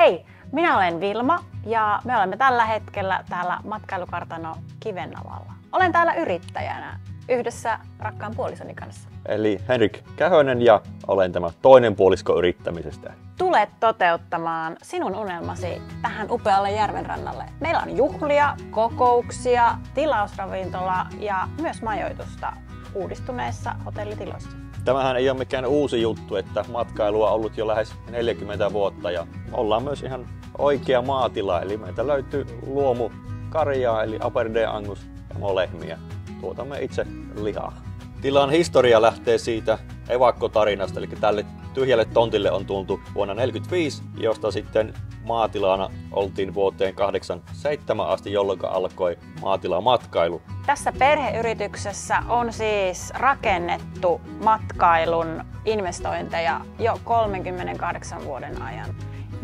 Hei, minä olen Vilma ja me olemme tällä hetkellä täällä matkailukartano Kivennavalla. Olen täällä yrittäjänä yhdessä rakkaan puolisoni kanssa. Eli Henrik Kähönen ja olen tämä toinen puolisko yrittämisestä. Tulet toteuttamaan sinun unelmasi tähän upealle järvenrannalle. Meillä on juhlia, kokouksia, tilausravintola ja myös majoitusta uudistuneissa hotellitiloissa. Tämähän ei ole mikään uusi juttu, että matkailua on ollut jo lähes 40 vuotta ja ollaan myös ihan oikea maatila, eli meiltä löytyy luomukarjaa eli Aberdeen Angus ja molehmiä. Tuotamme itse lihaa. Tilan historia lähtee siitä evakkotarinasta, eli tälle tyhjälle tontille on tultu vuonna 1945, josta sitten maatilana oltiin vuoteen 1987 asti, jolloin alkoi maatilamatkailu. Tässä perheyrityksessä on siis rakennettu matkailun investointeja jo 38 vuoden ajan.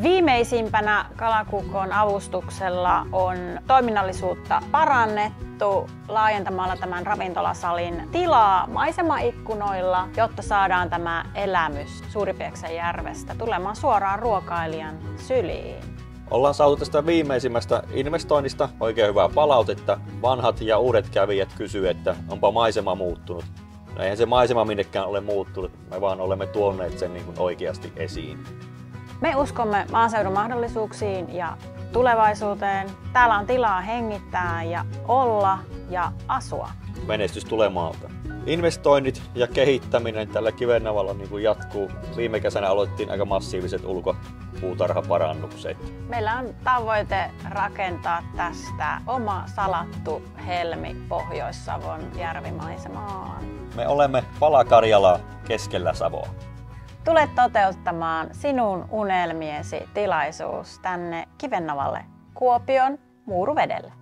Viimeisimpänä Kalakukon avustuksella on toiminnallisuutta parannettu laajentamalla tämän ravintolasalin tilaa maisemaikkunoilla, jotta saadaan tämä elämys Suuri-Pieksäjärvestä tulemaan suoraan ruokailijan syliin. Ollaan saatu tästä viimeisimmästä investoinnista oikein hyvää palautetta. Vanhat ja uudet kävijät kysyvät, että onpa maisema muuttunut. No eihän se maisema minnekään ole muuttunut, me vaan olemme tuoneet sen niin kuin oikeasti esiin. Me uskomme maaseudun mahdollisuuksiin ja tulevaisuuteen. Täällä on tilaa hengittää ja olla ja asua. Menestys tulee maalta. Investoinnit ja kehittäminen tällä Kivennavalla niin kuin jatkuu. Viime kesänä aloitettiin aika massiiviset ulkopuutarhaparannukset. Meillä on tavoite rakentaa tästä oma salattu helmi Pohjois-Savon järvimaisemaan. Me olemme Pala-Karjalaa keskellä Savoa. Tule toteuttamaan sinun unelmiesi tilaisuus tänne Kivennavalle Kuopion Muuruvedelle.